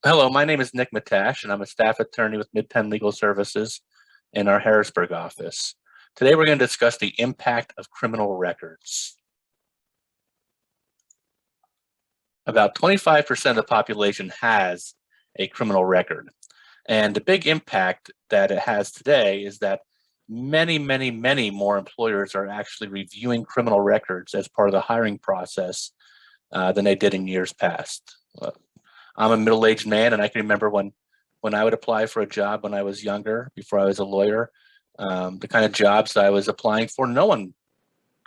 Hello, my name is Nick Matash, and I'm a staff attorney with MidPenn Legal Services in our Harrisburg office. Today, we're going to discuss the impact of criminal records. About 25% of the population has a criminal record. And the big impact that it has today is that many more employers are actually reviewing criminal records as part of the hiring process than they did in years past. I'm a middle-aged man, and I can remember when I would apply for a job when I was younger, before I was a lawyer, the kind of jobs that I was applying for, no one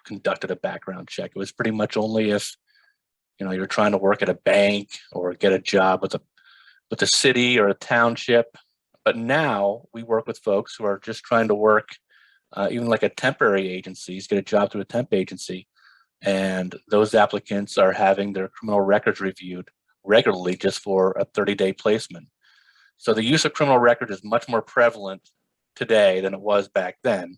conducted a background check. It was pretty much only if you're trying to work at a bank or get a job with a city or a township. But now we work with folks who are just trying to work, even like a temporary agencies, get a job through a temp agency, and those applicants are having their criminal records reviewed regularly just for a 30-day placement. So the use of criminal records is much more prevalent today than it was back then.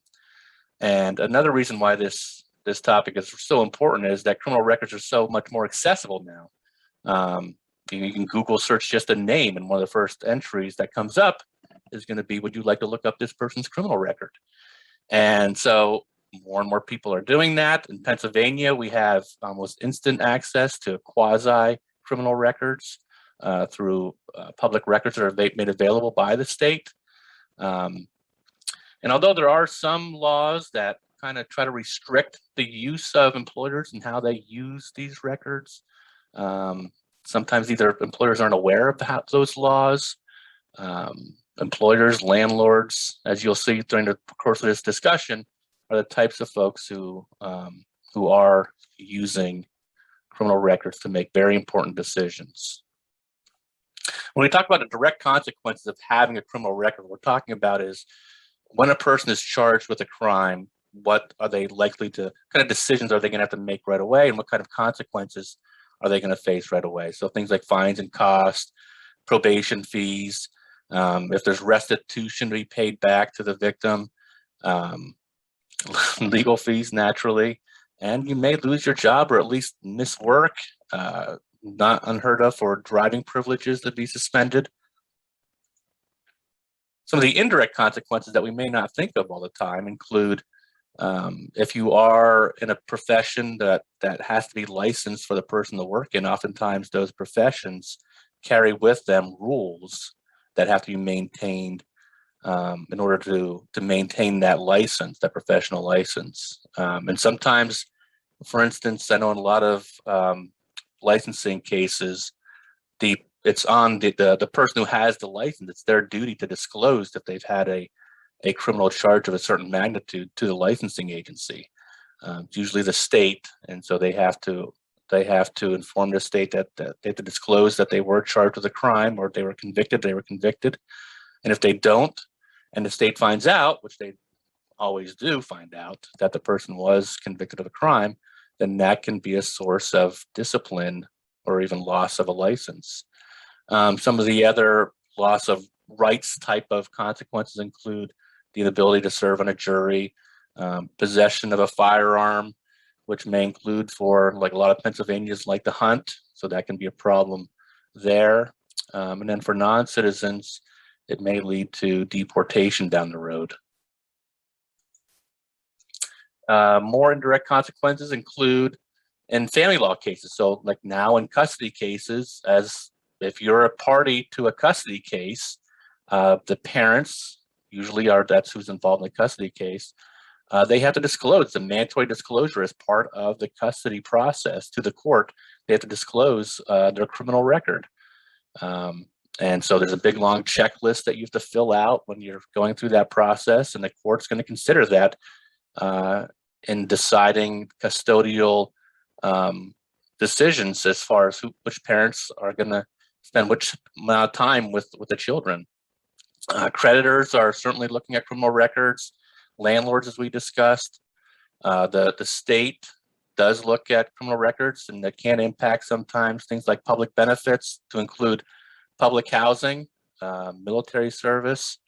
And another reason why this topic is so important is that criminal records are so much more accessible now. You can Google search just a name, and one of the first entries that comes up is going to be, would you like to look up this person's criminal record? And so more and more people are doing that. In Pennsylvania, we have almost instant access to quasi-criminal records through public records that are made available by the state. And although there are some laws that kind of try to restrict the use of employers and how they use these records, sometimes either employers aren't aware of those laws. Employers, landlords, as you'll see during the course of this discussion, are the types of folks who are using criminal records to make very important decisions. When we talk about the direct consequences of having a criminal record, what we're talking about is when a person is charged with a crime, what are they likely to, kind of decisions are they going to have to make right away, and what kind of consequences are they going to face right away? So things like fines and costs, probation fees, if there's restitution to be paid back to the victim, legal fees naturally, and you may lose your job or at least miss work. Not unheard of for driving privileges to be suspended. Some of the indirect consequences that we may not think of all the time include if you are in a profession that has to be licensed for the person to work in, oftentimes those professions carry with them rules that have to be maintained in order to maintain that license, that professional license. And sometimes, for instance, I know in a lot of licensing cases, it's on the person who has the license. It's their duty to disclose if they've had a criminal charge of a certain magnitude to the licensing agency. It's usually the state, and so they have to inform the state that they have to disclose that they were charged with a crime or they were convicted. And if they don't, and the state finds out, which they always do find out, that the person was convicted of a crime, then that can be a source of discipline or even loss of a license. Some of the other loss of rights type of consequences include the inability to serve on a jury, possession of a firearm, which may include, for like a lot of Pennsylvanians, like to hunt, so that can be a problem there. And then for non-citizens, it may lead to deportation down the road. More indirect consequences include in family law cases. So like now in custody cases, as if you're a party to a custody case, the parents usually that's who's involved in the custody case. They have to disclose, the mandatory disclosure as part of the custody process to the court. They have to disclose their criminal record. And so there's a big long checklist that you have to fill out when you're going through that process, and the court's going to consider that in deciding custodial decisions as far as which parents are going to spend which amount of time with the children. Creditors are certainly looking at criminal records. Landlords, as we discussed. The state does look at criminal records, and that can impact sometimes things like public benefits, to include public housing, military service.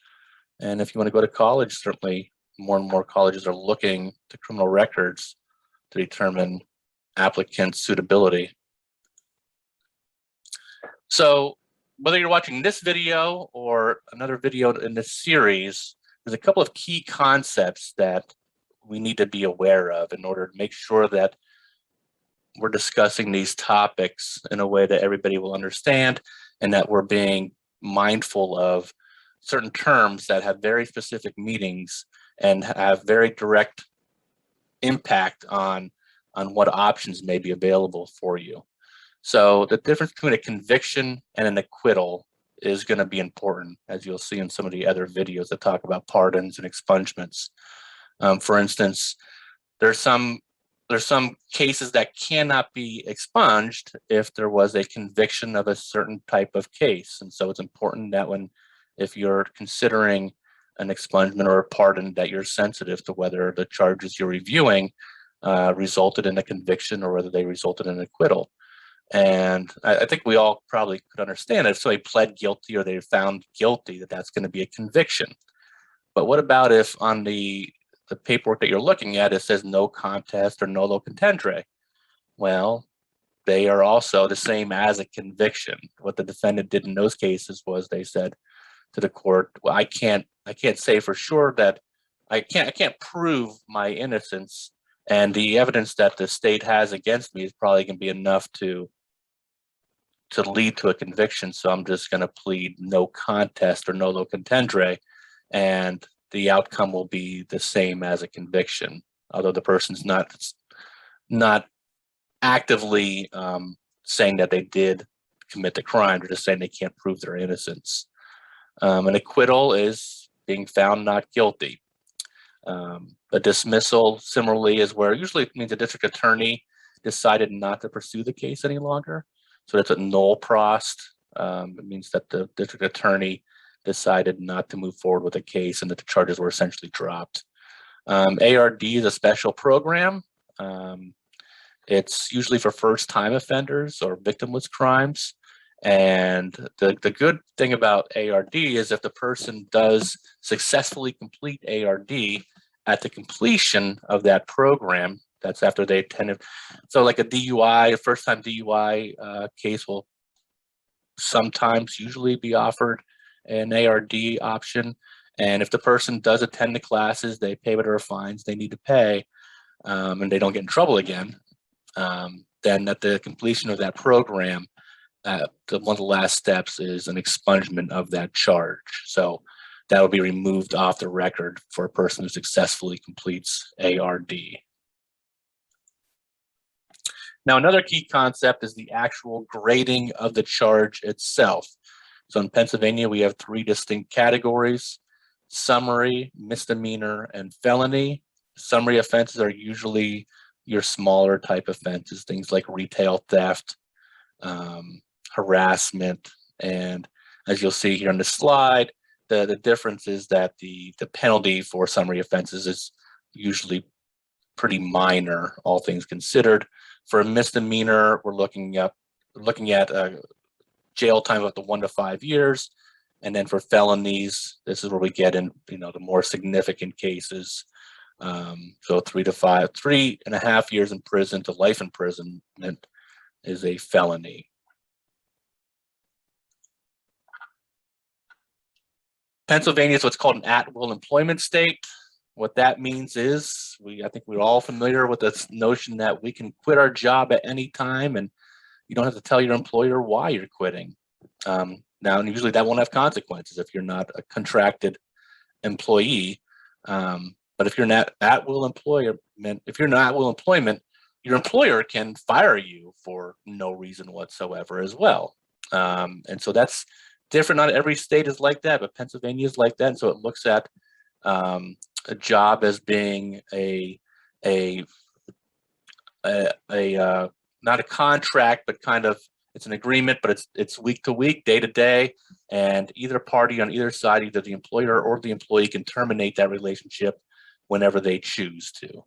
And if you want to go to college, certainly more and more colleges are looking to criminal records to determine applicant suitability. So whether you're watching this video or another video in this series, there's a couple of key concepts that we need to be aware of in order to make sure that we're discussing these topics in a way that everybody will understand, and that we're being mindful of certain terms that have very specific meanings and have very direct impact on what options may be available for you. So the difference between a conviction and an acquittal is going to be important, as you'll see in some of the other videos that talk about pardons and expungements. For instance, there's some cases that cannot be expunged if there was a conviction of a certain type of case. And so it's important that if you're considering an expungement or a pardon, that you're sensitive to whether the charges you're reviewing resulted in a conviction or whether they resulted in an acquittal. And I think we all probably could understand if somebody pled guilty or they found guilty, that's going to be a conviction. But what about if on the paperwork that you're looking at, it says no contest or nolo contendere? Well, they are also the same as a conviction. What the defendant did in those cases was they said to the court, well, I can't say for sure that I can't prove my innocence, and the evidence that the state has against me is probably going to be enough to lead to a conviction. So I'm just going to plead no contest or nolo contendere, and the outcome will be the same as a conviction, although the person's not actively saying that they did commit the crime. They're just saying they can't prove their innocence. An acquittal is being found not guilty. A dismissal, similarly, is where usually it means the district attorney decided not to pursue the case any longer. So that's a null prost. It means that the district attorney decided not to move forward with the case and that the charges were essentially dropped. ARD is a special program. It's usually for first-time offenders or victimless crimes. And the good thing about ARD is if the person does successfully complete ARD at the completion of that program, that's after they attended. So like a DUI, a first-time DUI case will sometimes usually be offered an ARD option. And if the person does attend the classes, they pay whatever fines they need to pay, and they don't get in trouble again, then at the completion of that program, one of the last steps is an expungement of that charge. So that will be removed off the record for a person who successfully completes ARD. Now, another key concept is the actual grading of the charge itself. So in Pennsylvania, we have 3 distinct categories: summary, misdemeanor, and felony. Summary offenses are usually your smaller type offenses, things like retail theft, harassment. And as you'll see here on the slide, the difference is that the penalty for summary offenses is usually pretty minor, all things considered. For a misdemeanor, we're looking at jail time of up to 1 to 5 years. And then for felonies, this is where we get in, the more significant cases. So 3.5 years in prison to life imprisonment is a felony. Pennsylvania is what's called an at-will employment state. What that means is, I think we're all familiar with this notion that we can quit our job at any time, and you don't have to tell your employer why you're quitting. Now, usually that won't have consequences if you're not a contracted employee. But if you're not at-will employment, your employer can fire you for no reason whatsoever as well. And so that's different. Not every state is like that, but Pennsylvania is like that. And so it looks at a job as being not a contract, but kind of, it's an agreement, but it's week to week, day to day, and either party on either side, either the employer or the employee, can terminate that relationship whenever they choose to.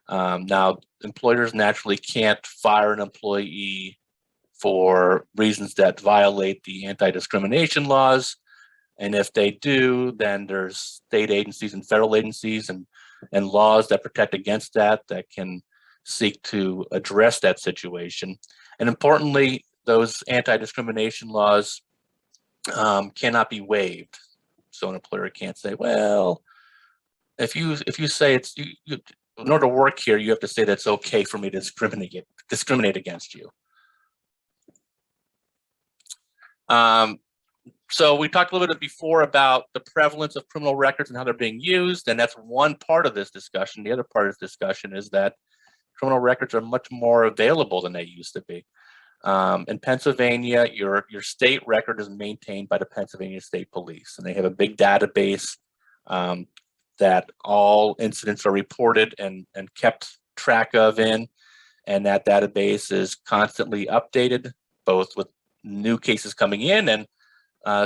Now, employers naturally can't fire an employee for reasons that violate the anti-discrimination laws. And if they do, then there's state agencies and federal agencies and laws that protect against that can seek to address that situation. And importantly, those anti-discrimination laws cannot be waived. So an employer can't say, well, if you say it's you in order to work here, you have to say that it's okay for me to discriminate against you. So we talked a little bit before about the prevalence of criminal records and how they're being used, and that's one part of this discussion. The other part of this discussion is that criminal records are much more available than they used to be. In Pennsylvania, your state record is maintained by the Pennsylvania State Police, and they have a big database that all incidents are reported and kept track of in, and that database is constantly updated, both with new cases coming in and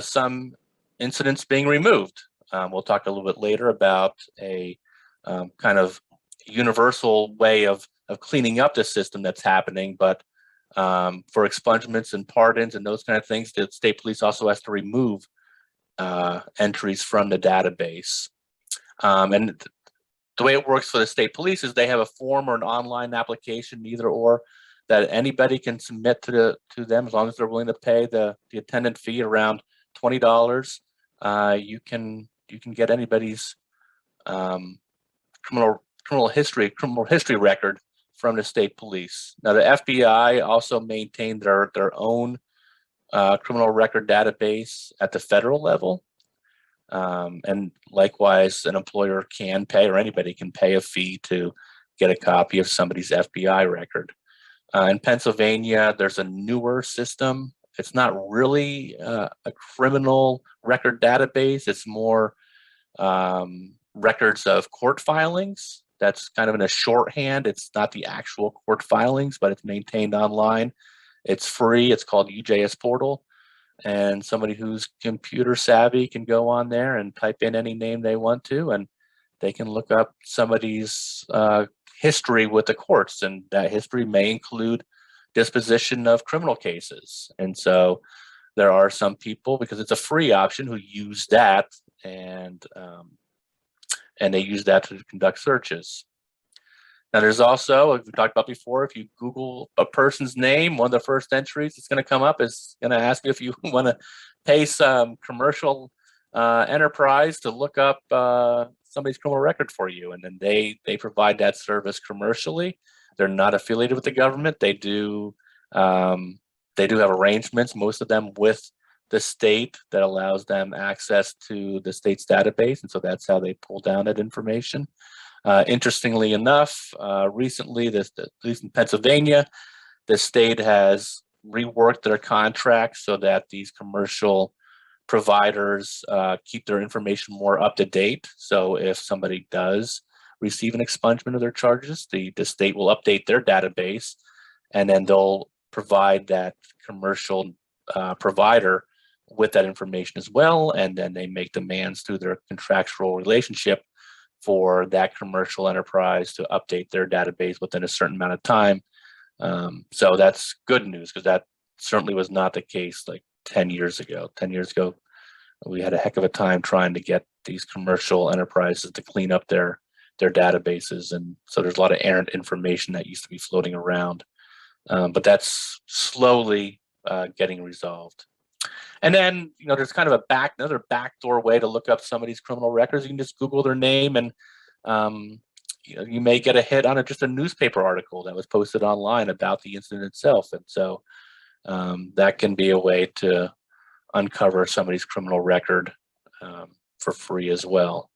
some incidents being removed. We'll talk a little bit later about a kind of universal way of cleaning up the system that's happening, but for expungements and pardons and those kind of things, the state police also has to remove entries from the database. And the way it works for the state police is they have a form or an online application, either or, that anybody can submit to them as long as they're willing to pay the attendant fee around $20. You can get anybody's criminal history record from the state police. Now the FBI also maintained their own criminal record database at the federal level. And likewise, an employer can pay, or anybody can pay, a fee to get a copy of somebody's FBI record. In Pennsylvania, there's a newer system. It's not really a criminal record database. It's more records of court filings. That's kind of in a shorthand. It's not the actual court filings, but it's maintained online. It's free. It's called UJS Portal. And somebody who's computer savvy can go on there and type in any name they want to, and they can look up somebody's history with the courts, and that history may include disposition of criminal cases. And so there are some people, because it's a free option, who use that, and they use that to conduct searches. Now, there's also, as we talked about before, if you Google a person's name, one of the first entries that's going to come up is going to ask you if you want to pay some commercial enterprise to look up somebody's criminal record for you, and then they provide that service commercially. They're not affiliated with the government. They do have arrangements, most of them with the state, that allows them access to the state's database, and so that's how they pull down that information. Interestingly enough, recently, at least in Pennsylvania, the state has reworked their contracts so that these commercial providers keep their information more up to date. So if somebody does receive an expungement of their charges, the state will update their database, and then they'll provide that commercial provider with that information as well. And then they make demands through their contractual relationship for that commercial enterprise to update their database within a certain amount of time. So that's good news, because that certainly was not the case like 10 years ago. 10 years ago, we had a heck of a time trying to get these commercial enterprises to clean up their databases. And so there's a lot of errant information that used to be floating around. But that's slowly getting resolved. And then, there's kind of another backdoor way to look up somebody's criminal records. You can just Google their name, and you may get a hit on just a newspaper article that was posted online about the incident itself. And so that can be a way to uncover somebody's criminal record for free as well.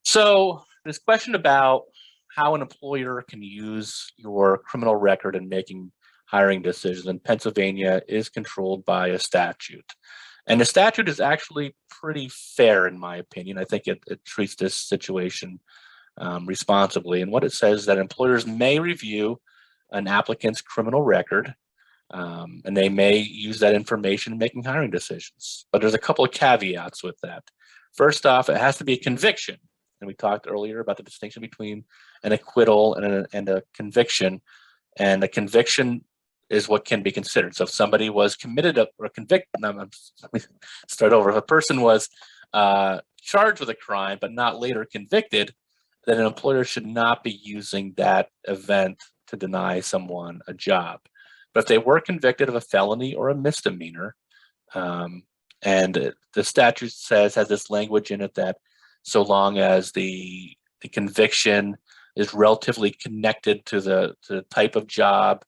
So this question about how an employer can use your criminal record in making hiring decisions in Pennsylvania is controlled by a statute. And the statute is actually pretty fair, in my opinion. I think it treats this situation responsibly. And what it says is that employers may review an applicant's criminal record, and they may use that information in making hiring decisions. But there's a couple of caveats with that. First off, it has to be a conviction. And we talked earlier about the distinction between an acquittal and a conviction. And a conviction is what can be considered. So if somebody was committed or convicted, let me start over. If a person was charged with a crime but not later convicted, then an employer should not be using that event to deny someone a job. But if they were convicted of a felony or a misdemeanor, and the statute has this language in it that so long as the conviction is relatively connected to the type of job,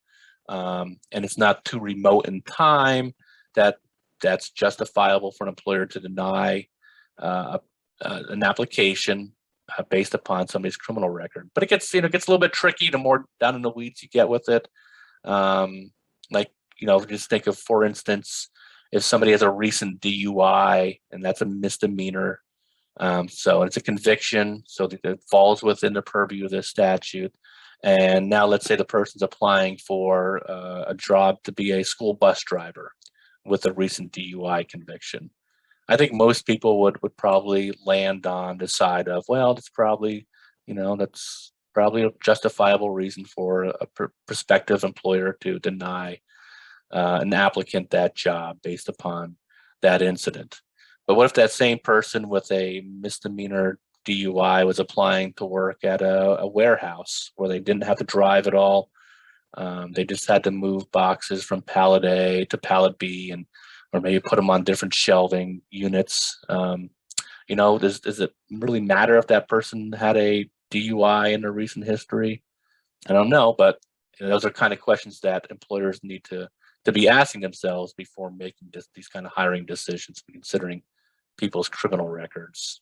and it's not too remote in time, that's justifiable for an employer to deny an application based upon somebody's criminal record. But it gets a little bit tricky the more down in the weeds you get with it. Just think of, for instance, if somebody has a recent DUI and that's a misdemeanor, so it's a conviction, so it falls within the purview of this statute. And now let's say the person's applying for a job to be a school bus driver with a recent DUI conviction. I think most people would probably land on the side of, well, that's probably a justifiable reason for a prospective employer to deny an applicant that job based upon that incident. But what if that same person with a misdemeanor DUI was applying to work at a warehouse where they didn't have to drive at all? They just had to move boxes from pallet A to pallet B, or maybe put them on different shelving units. Does it really matter if that person had a DUI in their recent history? I don't know, but those are kind of questions that employers need to be asking themselves before making these kind of hiring decisions, considering people's criminal records.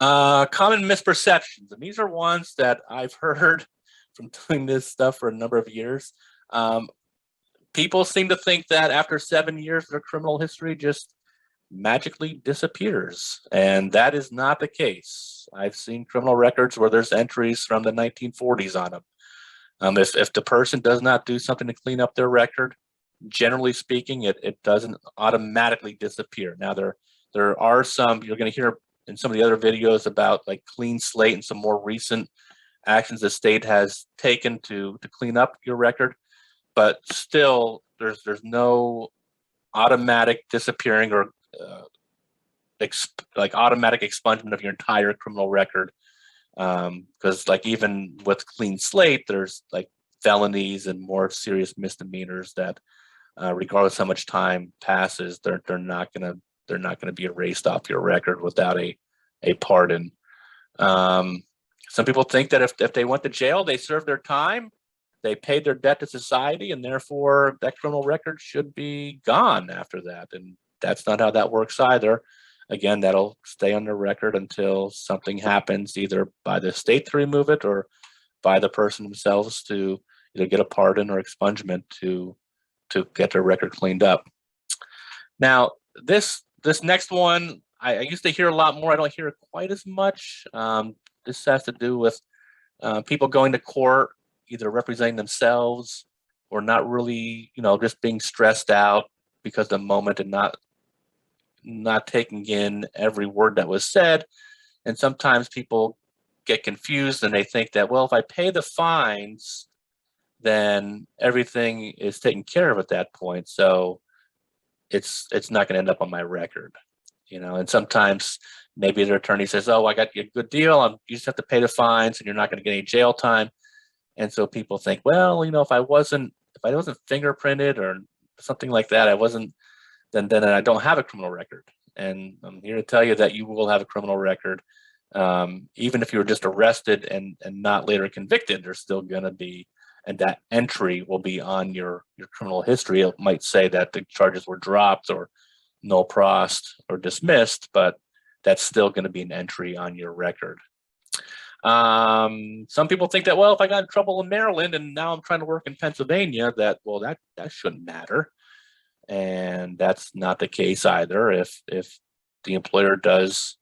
Common misperceptions, and these are ones that I've heard from doing this stuff for a number of years. People seem to think that after 7 years, their criminal history just magically disappears, and that is not the case. I've seen criminal records where there's entries from the 1940s on them. If the person does not do something to clean up their record, generally speaking, it doesn't automatically disappear. Now, there are some, you're going to hear in some of the other videos about like clean slate and some more recent actions the state has taken to clean up your record, but still there's no automatic disappearing or automatic expungement of your entire criminal record, because like even with clean slate, there's like felonies and more serious misdemeanors that regardless how much time passes, they're not gonna be erased off your record without a pardon. Some people think that if they went to jail, they served their time, they paid their debt to society, and therefore that criminal record should be gone after that. And that's not how that works either. Again, that'll stay on the record until something happens, either by the state to remove it or by the person themselves to either get a pardon or expungement to get their record cleaned up. Now, this next one, I used to hear a lot more. I don't hear it quite as much. This has to do with people going to court, either representing themselves or not really, just being stressed out because of the moment and not taking in every word that was said. And sometimes people get confused and they think that, well, if I pay the fines, then everything is taken care of at that point. So it's not going to end up on my record, and sometimes maybe their attorney says, oh, I got you a good deal. You just have to pay the fines and you're not going to get any jail time. And so people think, well, if I wasn't fingerprinted or something like that, then I don't have a criminal record. And I'm here to tell you that you will have a criminal record. Even if you were just arrested and not later convicted, there's still going to be, and that entry will be on your criminal history. It might say that the charges were dropped or null prost or dismissed, but that's still going to be an entry on your record. Some people think that, well, if I got in trouble in Maryland and now I'm trying to work in Pennsylvania, that shouldn't matter. And that's not the case either. If the employer does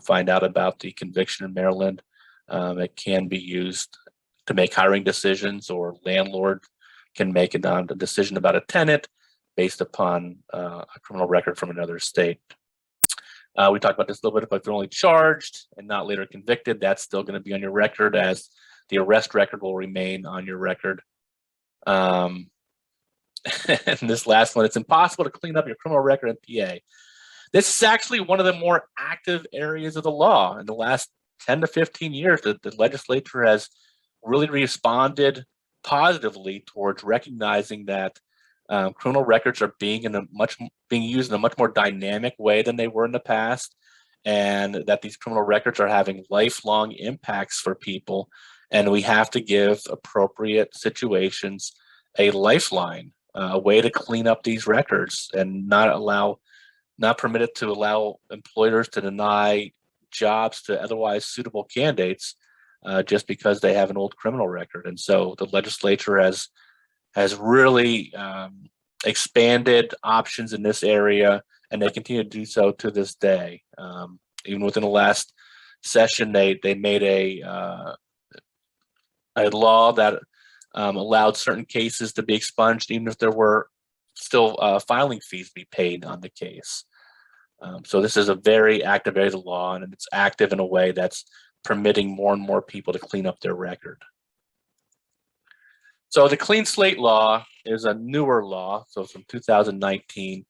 find out about the conviction in Maryland, it can be used to make hiring decisions, or landlord can make a decision about a tenant based upon a criminal record from another state. We talked about this a little bit, but if you're only charged and not later convicted, that's still going to be on your record, as the arrest record will remain on your record. And this last one, it's impossible to clean up your criminal record in PA. This is actually one of the more active areas of the law. In the last 10 to 15 years, the legislature has really responded positively towards recognizing that criminal records are being used in a much more dynamic way than they were in the past, and that these criminal records are having lifelong impacts for people, and we have to give appropriate situations a lifeline, a way to clean up these records and not permit it to allow employers to deny jobs to otherwise suitable candidates just because they have an old criminal record. And so the legislature has really expanded options in this area, and they continue to do so to this day. Even within the last session, they made a law that allowed certain cases to be expunged, even if there were still filing fees to be paid on the case. So this is a very active area of the law, and it's active in a way that's permitting more and more people to clean up their record. So the Clean Slate Law is a newer law, so from 2019.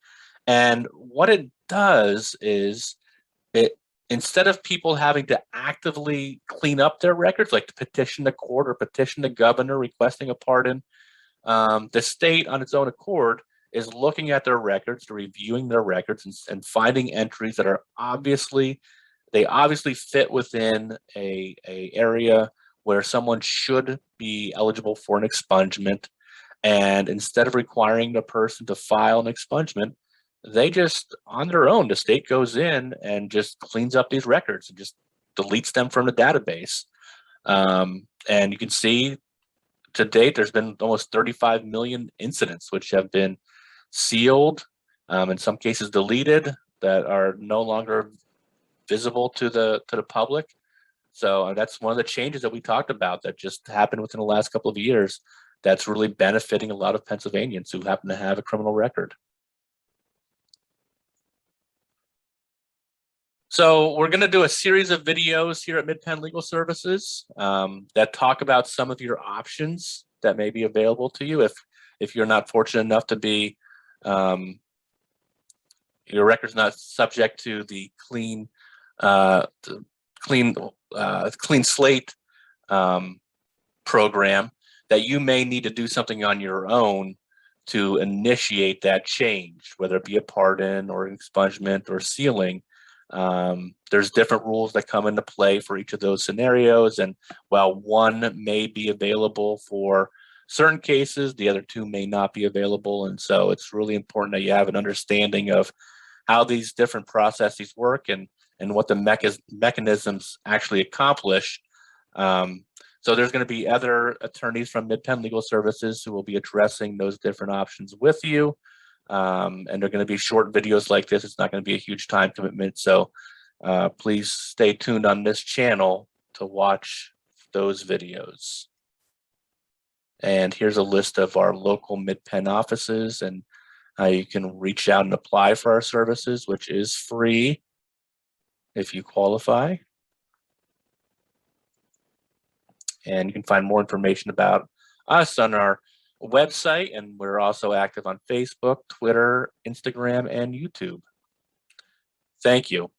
And what it does is instead of people having to actively clean up their records, like to petition the court or petition the governor requesting a pardon, the state on its own accord is looking at their records, reviewing their records, and finding entries that are obviously fit within a area where someone should be eligible for an expungement. And instead of requiring the person to file an expungement, they just, on their own, the state goes in and just cleans up these records and just deletes them from the database. And you can see to date, there's been almost 35 million incidents which have been sealed, in some cases deleted, that are no longer visible to the public. So that's one of the changes that we talked about that just happened within the last couple of years that's really benefiting a lot of Pennsylvanians who happen to have a criminal record. So we're going to do a series of videos here at MidPenn Legal Services that talk about some of your options that may be available to you if you're not fortunate enough to be your record's not subject to the clean slate program, that you may need to do something on your own to initiate that change, whether it be a pardon or an expungement or sealing. There's different rules that come into play for each of those scenarios, and while one may be available for certain cases, the other two may not be available. And so it's really important that you have an understanding of how these different processes work and what the mechanisms actually accomplish. So there's going to be other attorneys from MidPenn Legal Services who will be addressing those different options with you. And they're going to be short videos like this. It's not going to be a huge time commitment. So please stay tuned on this channel to watch those videos. And here's a list of our local MidPenn offices and how you can reach out and apply for our services, which is free if you qualify. And you can find more information about us on our website, and we're also active on Facebook, Twitter, Instagram, and YouTube. Thank you.